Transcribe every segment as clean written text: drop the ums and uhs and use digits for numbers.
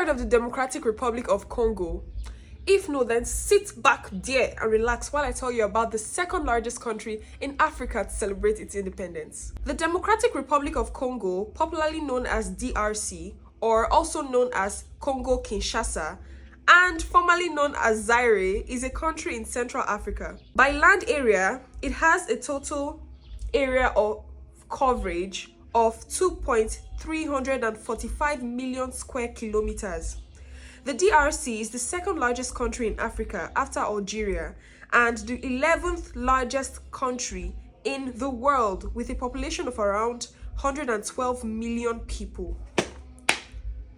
heard of the Democratic Republic of Congo? If no, then sit back there and relax while I tell you about the second largest country in Africa to celebrate its independence. The Democratic Republic of Congo, popularly known as DRC, or also known as Congo Kinshasa, and formerly known as Zaire, is a country in Central Africa. By land area, it has a total area of coverage of 2.345 million square kilometers. The DRC is the second largest country in Africa after Algeria and the 11th largest country in the world with a population of around 112 million people.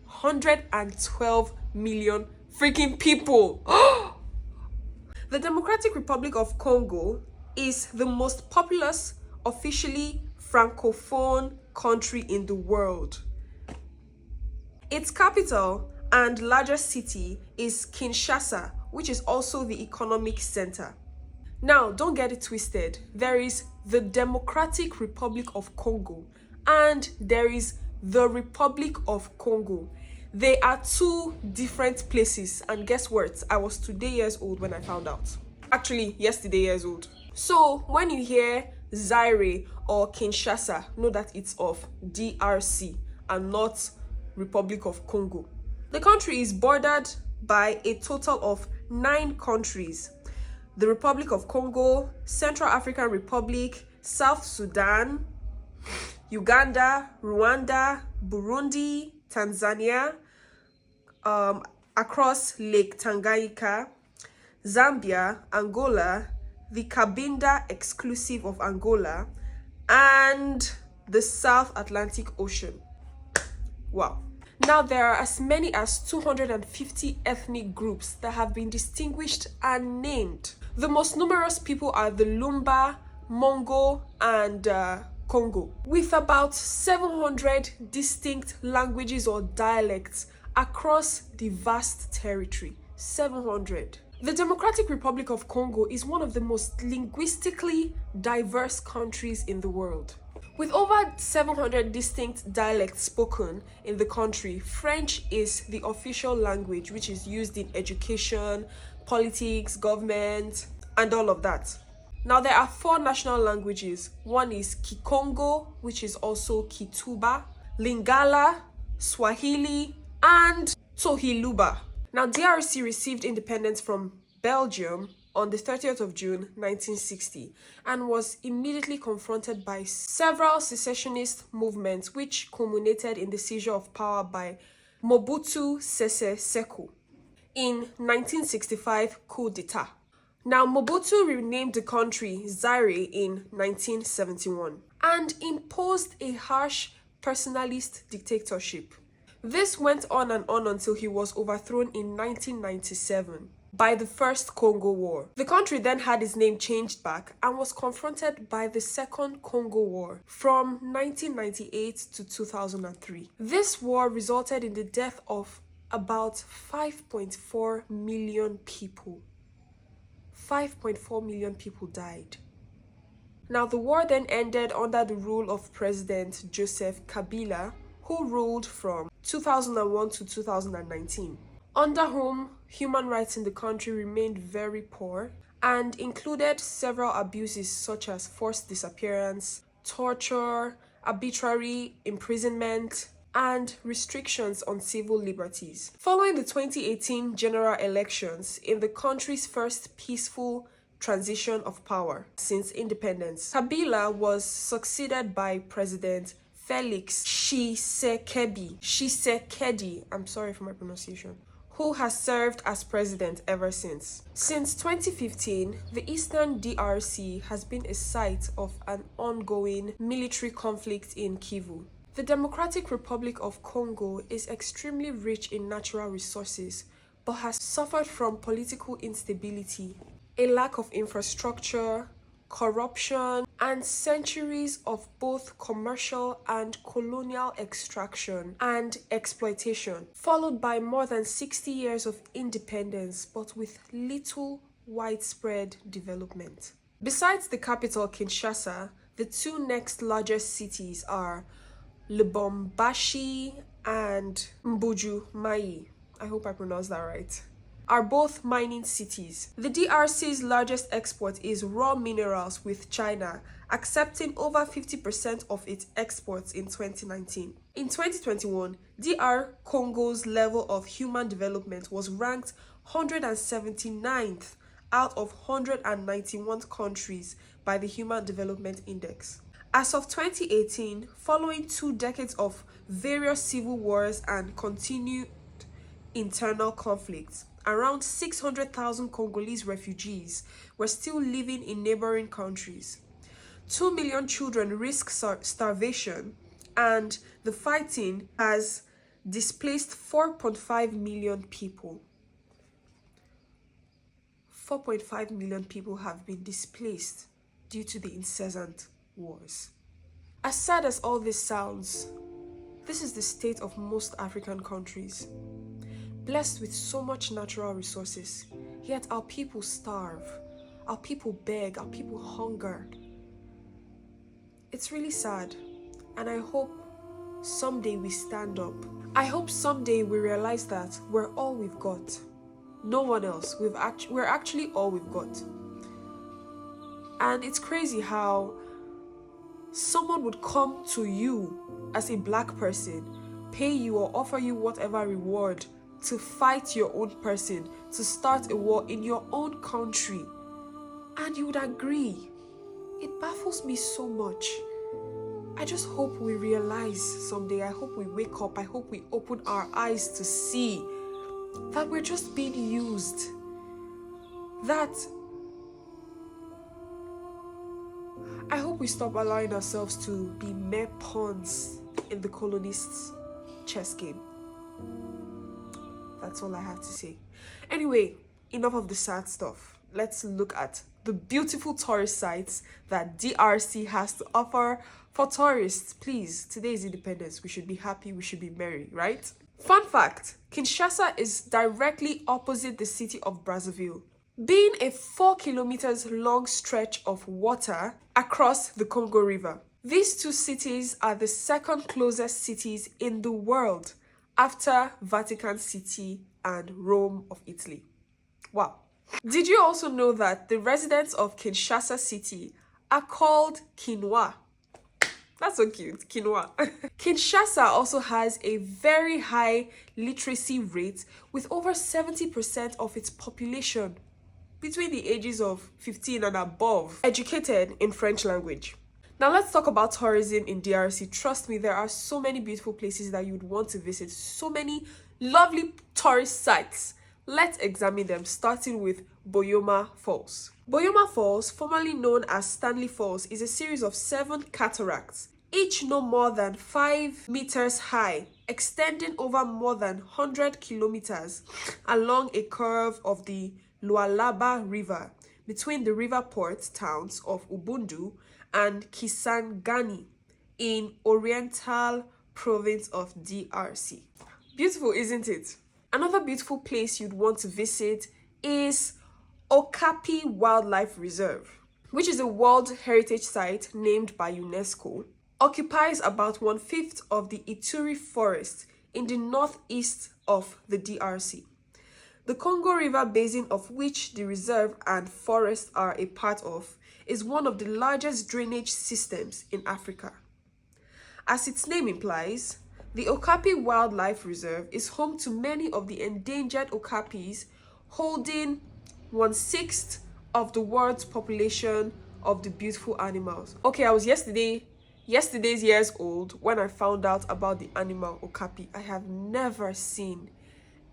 112 million freaking people. The Democratic Republic of Congo is the most populous, officially francophone country in the world. Its capital and largest city is Kinshasa, which is also the economic center. Now, don't get it twisted. There is the Democratic Republic of Congo and there is the Republic of Congo. They are two different places, and guess what? I was today years old when I found out. Actually, yesterday years old. So when you hear Zaire or Kinshasa, know that it's of DRC and not Republic of Congo. The country is bordered by a total of 9 countries: the Republic of Congo, Central African Republic, South Sudan, Uganda, Rwanda, Burundi, Tanzania, across Lake Tanganyika, Zambia, Angola, the Cabinda exclusive of Angola, and the South Atlantic Ocean. Wow. Now, there are as many as 250 ethnic groups that have been distinguished and named. The most numerous people are the Lumba, Mongo, and Congo, with about 700 distinct languages or dialects across the vast territory. 700. The Democratic Republic of Congo is one of the most linguistically diverse countries in the world. With over 700 distinct dialects spoken in the country, French is the official language which is used in education, politics, government, and all of that. Now, there are 4 national languages. One is Kikongo, which is also Kituba, Lingala, Swahili, and Tohiluba. Now, DRC received independence from Belgium on the 30th of June 1960 and was immediately confronted by several secessionist movements which culminated in the seizure of power by Mobutu Sese Seko in 1965 coup d'etat. Now, Mobutu renamed the country Zaire in 1971 and imposed a harsh personalist dictatorship. This went on and on until he was overthrown in 1997 by the First Congo War. The country then had its name changed back and was confronted by the Second Congo War from 1998 to 2003. This war resulted in the death of about 5.4 million people. 5.4 million people died. Now, the war then ended under the rule of President Joseph Kabila, who ruled from 2001 to 2019, under whom human rights in the country remained very poor and included several abuses such as forced disappearance, torture, arbitrary imprisonment, and restrictions on civil liberties. Following the 2018 general elections in the country's first peaceful transition of power since independence, Kabila was succeeded by President Felix Tshisekedi, I'm sorry for my pronunciation, who has served as president ever since. Since 2015, the Eastern DRC has been a site of an ongoing military conflict in Kivu. The Democratic Republic of Congo is extremely rich in natural resources, but has suffered from political instability, a lack of infrastructure, corruption, and centuries of both commercial and colonial extraction and exploitation, followed by more than 60 years of independence, but with little widespread development. Besides the capital, Kinshasa, the 2 next largest cities are Lubumbashi and Mbuju-Mayi. I hope I pronounced that right, are both mining cities. The DRC's largest export is raw minerals, with China accepting over 50% of its exports in 2019. In 2021, DR Congo's level of human development was ranked 179th out of 191 countries by the Human Development Index. As of 2018, following 2 decades of various civil wars and continued internal conflicts, around 600,000 Congolese refugees were still living in neighboring countries. 2 million children risk starvation, and the fighting has displaced 4.5 million people. 4.5 million people have been displaced due to the incessant wars. As sad as all this sounds, this is the state of most African countries. Blessed with so much natural resources, yet our people starve, our people beg, our people hunger. It's really sad, and I hope someday we stand up. I hope someday we realize that we're all we've got. No one else. We're actually all we've got. And it's crazy how someone would come to you as a black person, pay you or offer you whatever reward to fight your own person, to start a war in your own country, and you would agree. It baffles me so much. I just hope we realize someday. I hope we wake up. I hope we open our eyes to see that we're just being used. That I hope we stop allowing ourselves to be mere pawns in the colonists' chess game. That's all I have to say. Anyway, enough of the sad stuff. Let's look at the beautiful tourist sites that DRC has to offer for tourists. Please, today is Independence. We should be happy, we should be merry, right? Fun fact, Kinshasa is directly opposite the city of Brazzaville, being a 4 kilometers long stretch of water across the Congo River. These two cities are the second closest cities in the world after Vatican City and Rome of Italy. Wow. Did you also know that the residents of Kinshasa City are called Quinoa? That's so cute, quinoa. Kinshasa also has a very high literacy rate, with over 70% of its population between the ages of 15 and above educated in French language. Now let's talk about tourism in DRC. Trust me, there are so many beautiful places that you would want to visit, so many lovely tourist sites. Let's examine them, starting with Boyoma Falls. Boyoma Falls, formerly known as Stanley Falls, is a series of 7 cataracts, each no more than 5 meters high, extending over more than 100 kilometers along a curve of the Lualaba River between the river port towns of Ubundu and Kisangani in Oriental Province of DRC. Beautiful, isn't it? Another beautiful place you'd want to visit is Okapi Wildlife Reserve, which is a World Heritage Site named by UNESCO. Occupies about 1/5 of the Ituri Forest in the northeast of the DRC. The Congo River basin, of which the reserve and forest are a part of, is one of the largest drainage systems in Africa. As its name implies, the Okapi Wildlife Reserve is home to many of the endangered okapis, holding 1/6 of the world's population of the beautiful animals. Okay, I was yesterday's years old when I found out about the animal okapi. I have never seen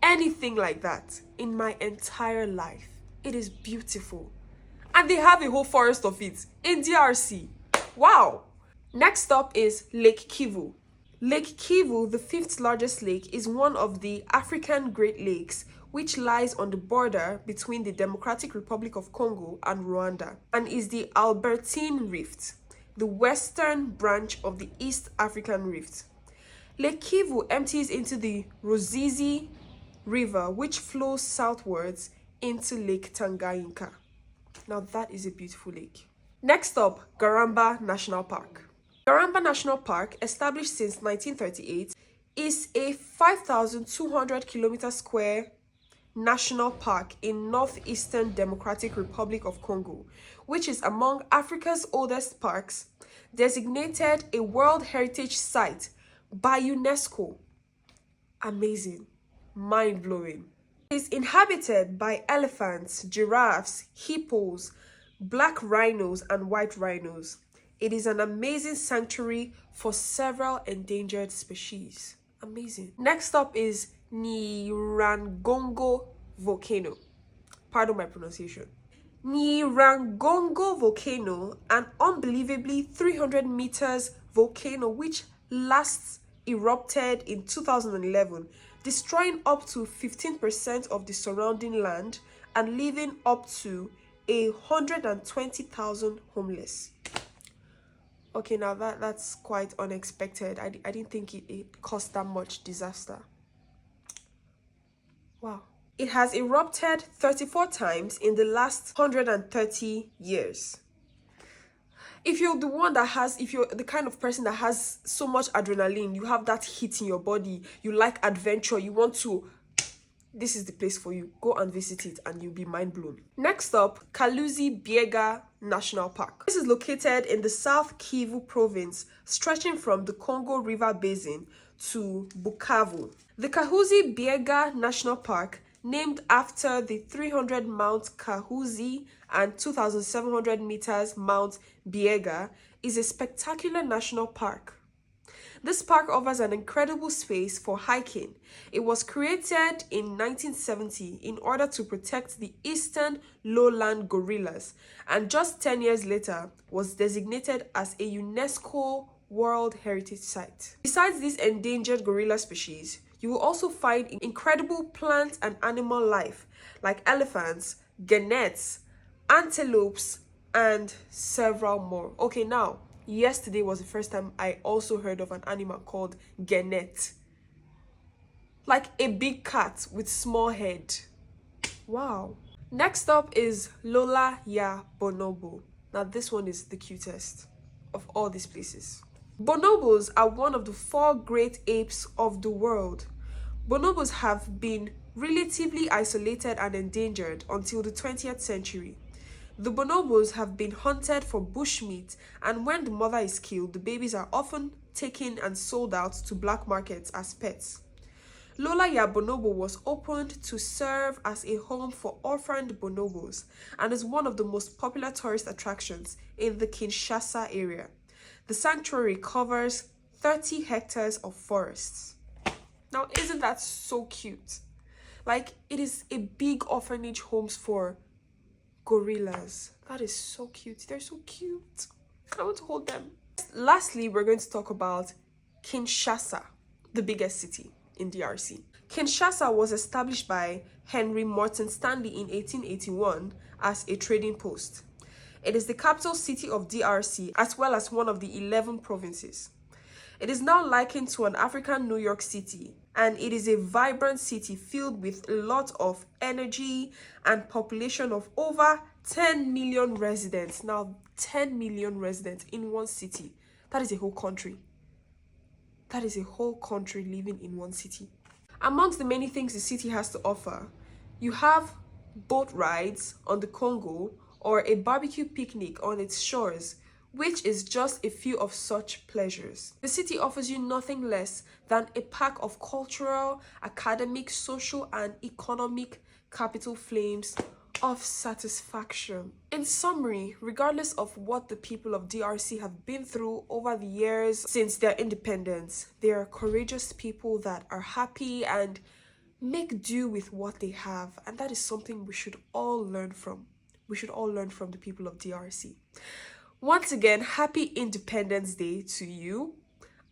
anything like that in my entire life. It is beautiful. And they have a whole forest of it in DRC. Wow! Next up is Lake Kivu. Lake Kivu, the 5th largest lake, is one of the African Great Lakes, which lies on the border between the Democratic Republic of Congo and Rwanda, and is the Albertine Rift, the western branch of the East African Rift. Lake Kivu empties into the Ruzizi River, which flows southwards into Lake Tanganyika. Now that is a beautiful lake. Next up, Garamba National Park. Garamba National Park, established since 1938, is a 5,200 kilometer square national park in northeastern Democratic Republic of Congo, which is among Africa's oldest parks, designated a World Heritage Site by UNESCO. Amazing. Mind-blowing. It is inhabited by elephants, giraffes, hippos, black rhinos, and white rhinos. It is an amazing sanctuary for several endangered species. Amazing. Next up is Nyiragongo volcano. Pardon my pronunciation. Nyiragongo volcano, an unbelievably 300 meters volcano which last erupted in 2011, destroying up to 15% of the surrounding land and leaving up to 120,000 homeless. Okay, now that's quite unexpected. I didn't think it caused that much disaster. Wow. It has erupted 34 times in the last 130 years. If you're the kind of person that has so much adrenaline, you have that heat in your body, you like adventure, you want to, this is the place for you. Go and visit it and you'll be mind blown. Next up, Kaluzi-Biega National Park. This is located in the South Kivu province, stretching from the Congo River Basin to Bukavu. The Kahuzi-Biega National Park, named after the 300 Mount Kahuzi and 2,700 meters Mount Biega, is a spectacular national park. This park offers an incredible space for hiking. It was created in 1970 in order to protect the eastern lowland gorillas, and just 10 years later was designated as a UNESCO World Heritage Site. Besides these endangered gorilla species, you will also find incredible plant and animal life like elephants, ganets, antelopes, and several more. Okay, now, yesterday was the first time I also heard of an animal called genet. Like a big cat with small head. Wow. Next up is Lola ya Bonobo. Now this one is the cutest of all these places. Bonobos are one of the 4 great apes of the world. Bonobos have been relatively isolated and endangered until the 20th century. The bonobos have been hunted for bushmeat, and when the mother is killed, the babies are often taken and sold out to black markets as pets. Lola ya Bonobo was opened to serve as a home for orphaned bonobos and is one of the most popular tourist attractions in the Kinshasa area. The sanctuary covers 30 hectares of forests. Now, isn't that so cute? Like, it is a big orphanage homes for gorillas. That is so cute. They're so cute. I want to hold them. Lastly, we're going to talk about Kinshasa, the biggest city in DRC. Kinshasa was established by Henry Morton Stanley in 1881 as a trading post. It is the capital city of DRC as well as one of the 11 provinces. It is now likened to an African New York City, and it is a vibrant city filled with a lot of energy and population of over 10 million residents. Now, 10 million residents in one city. That is a whole country. That is a whole country living in one city. Amongst the many things the city has to offer, you have boat rides on the Congo or a barbecue picnic on its shores, which is just a few of such pleasures. The city offers you nothing less than a pack of cultural, academic, social, and economic capital flames of satisfaction. In summary, regardless of what the people of DRC have been through over the years since their independence, they are courageous people that are happy and make do with what they have, and that is something we should all learn from. We should all learn from the people of DRC. Once again, happy Independence Day to you.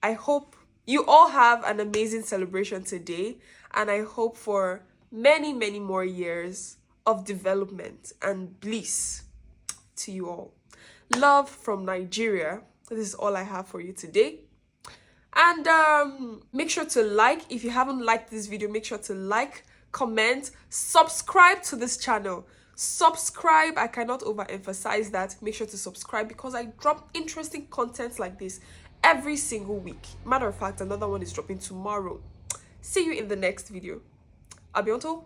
I hope you all have an amazing celebration today, and I hope for many, many more years of development and bliss to you all. Love from Nigeria. This is all I have for you today. And make sure to like. If you haven't liked this video, make sure to like, comment, subscribe to this channel. Subscribe. I cannot overemphasize that. Make sure to subscribe because I drop interesting content like this every single week. Matter of fact, another one is dropping tomorrow. See you in the next video. Abionto.